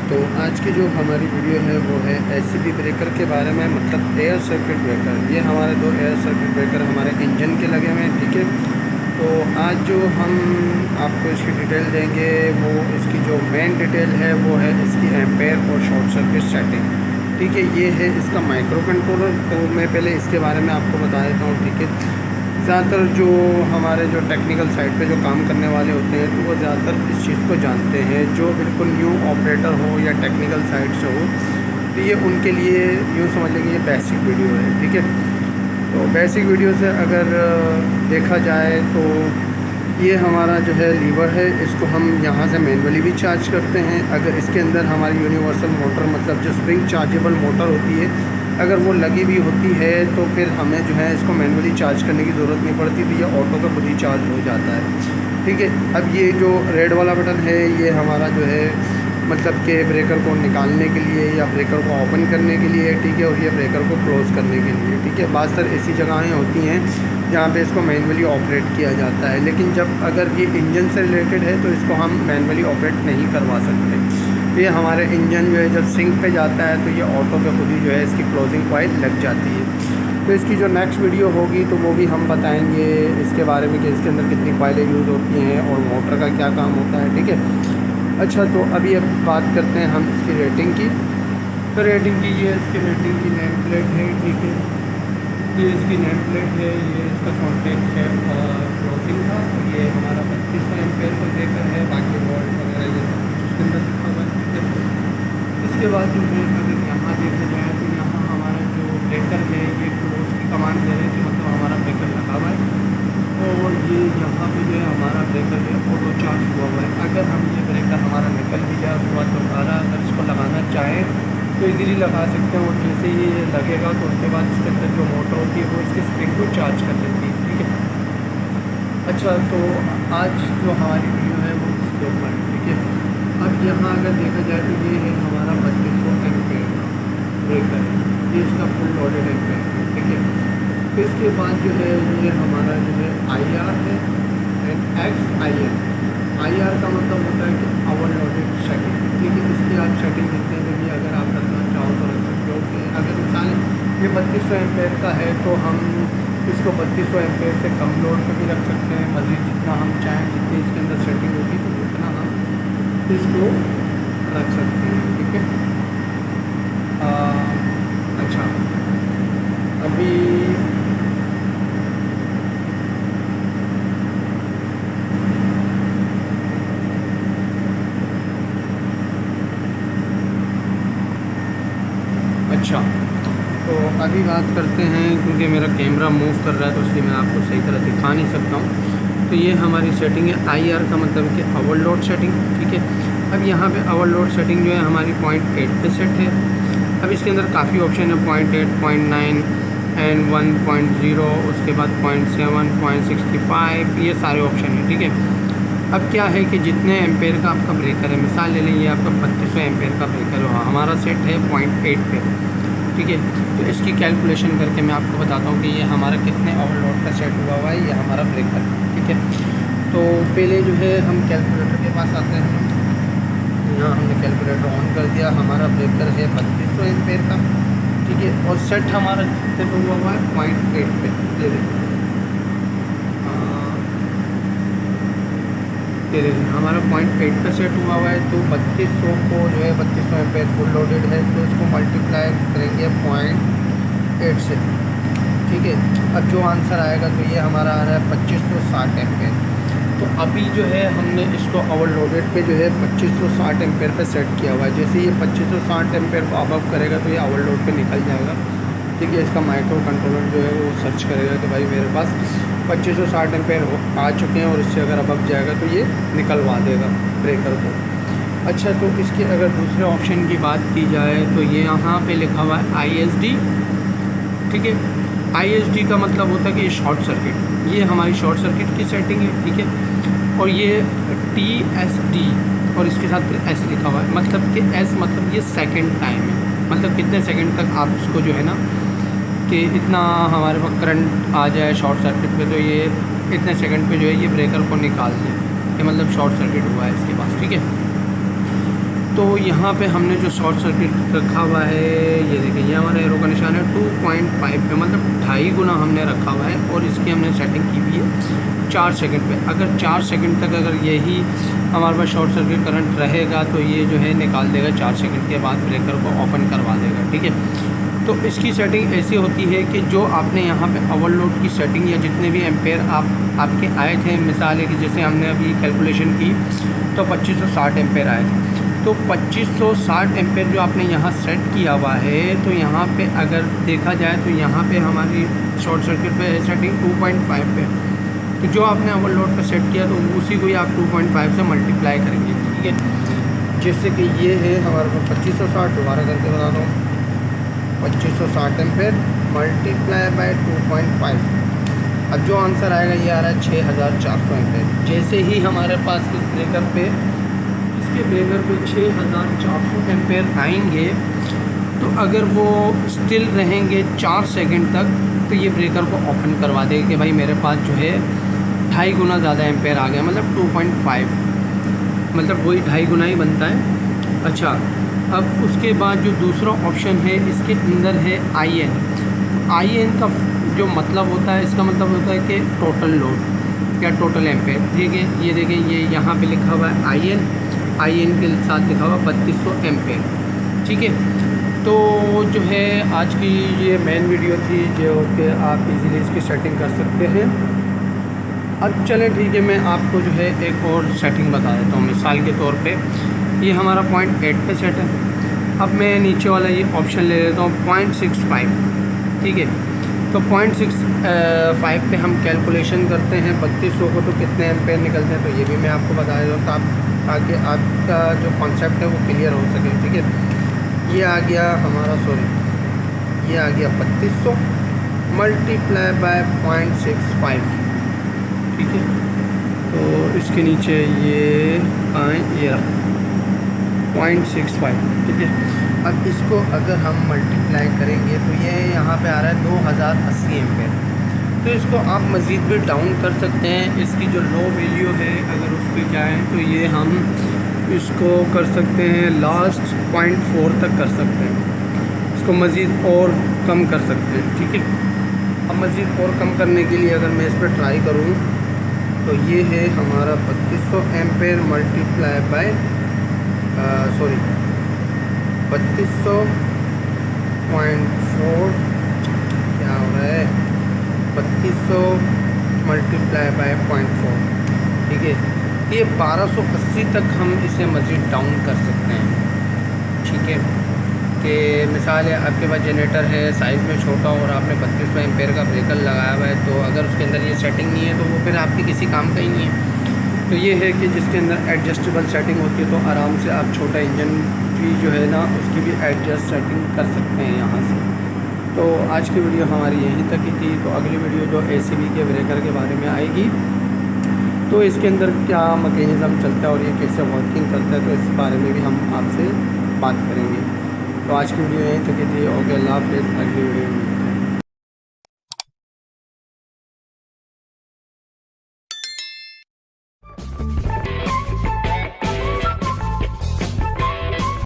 तो आज की जो हमारी वीडियो है वो है एसीबी ब्रेकर के बारे में, मतलब एयर सर्किट ब्रेकर। ये हमारे दो एयर सर्किट ब्रेकर हमारे इंजन के लगे हुए हैं, ठीक है। तो आज जो हम आपको इसकी डिटेल देंगे वो इसकी जो मेन डिटेल है वो है इसकी एम्पेयर और शॉर्ट सर्किट सेटिंग, ठीक है। ये है इसका माइक्रो कंट्रोलर। तो मैं पहले इसके बारे में आपको बता देता हूँ, ठीक है। ज़्यादातर जो हमारे जो टेक्निकल साइड पे जो काम करने वाले होते हैं तो वो ज़्यादातर इस चीज़ को जानते हैं। जो बिल्कुल न्यू ऑपरेटर हो या टेक्निकल साइड से हो तो ये उनके लिए यूँ समझ लेंगे ये बेसिक वीडियो है, ठीक है। तो बेसिक वीडियो से अगर देखा जाए तो ये हमारा जो है लीवर है, इसको हम यहाँ से मैनुअली भी चार्ज करते हैं। अगर इसके अंदर हमारी यूनिवर्सल मोटर, मतलब जो स्प्रिंग चार्जेबल मोटर होती है, अगर वो लगी भी होती है तो फिर हमें जो है इसको मैनुअली चार्ज करने की ज़रूरत नहीं पड़ती, तो ये ऑटो का खुद ही चार्ज हो जाता है, ठीक है। अब ये जो रेड वाला बटन है ये हमारा जो है मतलब कि ब्रेकर को निकालने के लिए या ब्रेकर को ओपन करने के लिए, ठीक है। और ये ब्रेकर को क्लोज़ करने के लिए, ठीक है। बाज़तर ऐसी जगहें होती हैं जहाँ पे इसको मैनुअली ऑपरेट किया जाता है, लेकिन जब अगर ये इंजन से रिलेटेड है तो इसको हम मैनुअली ऑपरेट नहीं करवा सकते। तो ये हमारे इंजन जो है जब सिंक पे जाता है तो ये ऑटो पे खुद ही जो है इसकी क्लोजिंग कॉइल लग जाती है। तो इसकी जो नेक्स्ट वीडियो होगी तो वो भी हम बताएंगे इसके बारे में कि इसके अंदर कितनी कॉइलें यूज़ होती हैं और मोटर का क्या काम होता है, ठीक है। अच्छा, तो अभी अब बात करते हैं हम इसकी रेटिंग की। तो रेटिंग की ये इसकी रेटिंग की नेम प्लेट है, ठीक है। ये इसकी नेम प्लेट है, ये इसका कॉन्टेक्ट है और क्लोजिंग का। ये हमारा 2500 एम्पेयर को देकर है, बाकी वोल्ट वगैरह ये सब कुछ इसके अंदर लिखा हुआ है, ठीक है। इसके बाद जो है अगर यहाँ देखा जाए तो यहाँ हमारा जो ब्रेकर है ये क्लोज की कमांड दे रहे थे, मतलब हमारा ब्रेकर लगा हुआ है। और ये यहाँ पे जो है हमारा ब्रेकर है ऑटो चार्ज हुआ हुआ है। अगर हम ये ब्रेकर हमारा निकल भी जाए उसके बाद दोबारा अगर इसको लगाना चाहें तो इजीली लगा सकते हैं। और जैसे ही ये लगेगा तो उसके बाद इसके अंदर जो मोटर होती है वो इसके स्प्रिंग को चार्ज कर लेती है, ठीक है। अच्छा, तो आज जो हमारी वीडियो है वो इसके ऊपर, ठीक है। अब यहाँ अगर देखा जाए तो ये है हमारा 2500 एम्पेयर का ब्रेकर है, ये इसका फुल लोडेड एम्पेयर है, ठीक है। फिर इसके बाद जो है ये हमारा जो है IR है एंड XIR का मतलब होता है कि ओवरलोडेड सेटिंग, ठीक है। इसकी आप सेटिंग जितने में भी अगर आप रखना चाहो तो रख सकते हो कि अगर मिसाल ये 3200 एम्पेयर का है तो हम इसको 3200 एम्पेयर से कम लोड पर भी रख सकते हैं। मज़ीद जितना हम चाहें, जितनी इसके अंदर सेटिंग होगी तो उतना हम इसको रख सकते हैं, ठीक है। अच्छा, अभी अच्छा, तो अभी बात करते हैं, क्योंकि मेरा कैमरा मूव कर रहा है तो इसलिए मैं आपको सही तरह दिखा नहीं सकता हूँ। तो ये हमारी सेटिंग है IR का मतलब कि ओवरलोड सेटिंग, ठीक है। अब यहाँ पे ओवरलोड सेटिंग जो है हमारी 0.8 पे सेट है। अब इसके अंदर काफ़ी ऑप्शन है, 0.8, 0.9 एंड 1.0, उसके बाद 0.7, 0.65, ये सारे ऑप्शन हैं, ठीक है। अब क्या है कि जितने एम्पेयर का आपका ब्रेकर है, मिसाल ले लें ये आपका 3200 एम्पेयर का ब्रेकर हो, हमारा सेट है 0.8 पे, ठीक है। तो इसकी कैलकुलेशन करके मैं आपको बताता हूँ कि ये हमारा कितने ओवरलोड का सेट हुआ है, ये हमारा ब्रेकर, ठीक है। तो पहले जो है हम कैलकुलेटर के पास आते हैं। यहाँ हमने कैलकुलेटर ऑन कर दिया, हमारा ब्रेकर है 3200 एम्पेयर का, ठीक है। और सेट हमारा कितने पे हुआ है, 0.8 पे। ये देखिए हमारा 0.8 पे सेट हुआ है। तो 3200 को जो है 3200 एम्पेयर फुल लोडेड है तो इसको मल्टीप्लाई करेंगे 0.8 से, ठीक है। अब जो आंसर आएगा तो ये हमारा आ रहा है 2560 एम्पेयर। तो अभी जो है हमने इसको ओवरलोडेड पे जो है 2560 एम्पेयर पे सेट किया हुआ है। जैसे ये 2560 एम्पेयर को अबव करेगा तो ये ओवरलोड पे निकल जाएगा, ठीक है। इसका माइक्रो कंट्रोलर जो है वो सर्च करेगा कि भाई मेरे पास 2560 एम्पेयर आ चुके हैं और इससे अगर अबव जाएगा तो ये निकलवा देगा ब्रेकर को। अच्छा, तो इसके अगर दूसरे ऑप्शन की बात की जाए तो ये यहाँ पे लिखा हुआ है ISD, ठीक है। ISD का मतलब होता है कि ये शॉर्ट सर्किट, ये हमारी शॉर्ट सर्किट की सेटिंग है, ठीक है। और ये TSD और इसके साथ फिर S लिखा हुआ है, मतलब कि S मतलब ये सेकंड टाइम है, मतलब कितने सेकंड तक आप इसको जो है ना कि इतना हमारे पास करंट आ जाए शॉर्ट सर्किट पे तो ये इतने सेकंड पे जो है ये ब्रेकर को निकाल दे, ये मतलब शॉर्ट सर्किट हुआ है इसके पास, ठीक है। तो यहाँ पे हमने जो शॉर्ट सर्किट रखा हुआ है, ये देखिए ये हमारा एरो का निशान है 2.5 पे, मतलब 2.5 गुना हमने रखा हुआ है। और इसकी हमने सेटिंग की हुई है 4 सेकंड पे। अगर 4 सेकंड तक अगर यही हमारे पास शॉर्ट सर्किट करंट रहेगा तो ये जो है निकाल देगा 4 सेकंड के बाद, ब्रेकर को ओपन करवा देगा। ठीक है, तो इसकी सेटिंग ऐसी होती है कि जो आपने यहाँ पे ओवरलोड की सेटिंग या जितने भी एम्पेयर आपके आए थे, मिसाल है कि जैसे हमने अभी कैलकुलेशन की तो 2560 एम्पेयर आए थे, तो 2560 एम्पेयर जो आपने यहाँ सेट किया हुआ है, तो यहाँ पे अगर देखा जाए तो यहाँ पे हमारी शॉर्ट सर्किट पे सेटिंग 2.5 पे, तो जो आपने ओवरलोड पे सेट किया तो उसी को ही आप 2.5 से मल्टीप्लाई करेंगे। ठीक है, जैसे कि ये है हमारे पास 2560, दोबारा करके बता दूँ, 2560 एम्पेयर मल्टीप्लाई बाय 2.5। अब जो आंसर आएगा ये आ रहा है 6400 एम्पेयर। जैसे ही हमारे पास इस ब्रेकर पे 6400 एम्पेयर आएंगे, तो अगर वो स्टिल रहेंगे 4 सेकंड तक, तो ये ब्रेकर को ओपन करवा देगा कि भाई मेरे पास जो है 2.5 गुना ज़्यादा एम्पेयर आ गया, मतलब 2.5, मतलब वही 2.5 गुना ही बनता है। अच्छा, अब उसके बाद जो दूसरा ऑप्शन है इसके अंदर है IN का जो मतलब होता है, इसका मतलब होता है कि टोटल लोड या टोटल एम्पेयर। ठीक है, ये देखें ये यहाँ पे लिखा हुआ है IN के साथ लिखा हुआ 3200 एम्पेयर। ठीक है, तो जो है आज की ये मेन वीडियो थी जो कि आप इजीली इसकी सेटिंग कर सकते हैं। अब चलें ठीक है, मैं आपको जो है एक और सेटिंग बता देता हूँ। मिसाल के तौर पे ये हमारा 0.8 पे सेट है। अब मैं नीचे वाला ये ऑप्शन ले लेता हूँ 0.65। ठीक है, तो 0.65 पे हम कैलकुलेशन करते हैं 3200 को, तो कितने एम्पेयर निकलते हैं, तो ये भी मैं आपको बता देता हूँ, तो आप ताकि आपका जो कॉन्सेप्ट है वो क्लियर हो सके। ठीक है, ये आ गया हमारा, सॉरी ये आ गया 3200 मल्टीप्लाई बाय 0.65। ठीक है, तो इसके नीचे ये आए, ये रहा 0.65। ठीक है, अब इसको अगर हम मल्टीप्लाई करेंगे तो ये यहाँ पे आ रहा है 2080 एम्पेयर। तो इसको आप मज़ीद भी डाउन कर सकते हैं। इसकी जो लो वैल्यू है अगर उस पर जाएँ तो ये हम इसको कर सकते हैं लास्ट 0.4 तक कर सकते हैं, इसको मज़ीद और कम कर सकते हैं। ठीक है, अब मज़ीद और कम करने के लिए अगर मैं इस पर ट्राई करूँ तो ये है हमारा 3200 एम्पेयर मल्टीप्लाई बाय 3200.4 क्या हो रहा है, 3200 मल्टीप्लाई बाय 0.4। ठीक है, ये 1280 तक हम इसे मज़ीद डाउन कर सकते हैं। ठीक है, कि मिसाल है आपके पास जनरेटर है साइज़ में छोटा और आपने 3200 एम्पेयर का ब्रेकर लगाया हुआ है, तो अगर उसके अंदर ये सेटिंग नहीं है तो वो फिर आपके किसी काम का ही नहीं है। तो ये है कि जिसके अंदर एडजस्टेबल सेटिंग होती है तो आराम से आप छोटा इंजन भी जो है ना उसकी भी एडजस्ट सेटिंग कर सकते हैं यहाँ से। तो आज की वीडियो हमारी यहीं तक ही थी। तो अगली वीडियो जो ACB के ब्रेकर के बारे में आएगी, तो इसके अंदर क्या मैकेनिज़्म चलता है और ये कैसे वर्किंग करता है, तो इस बारे में भी हम आपसे बात करेंगे। तो आज की वीडियो यहीं तक ही थी। ओके, अल्लाह हाफ़िज़, अगली वीडियो में।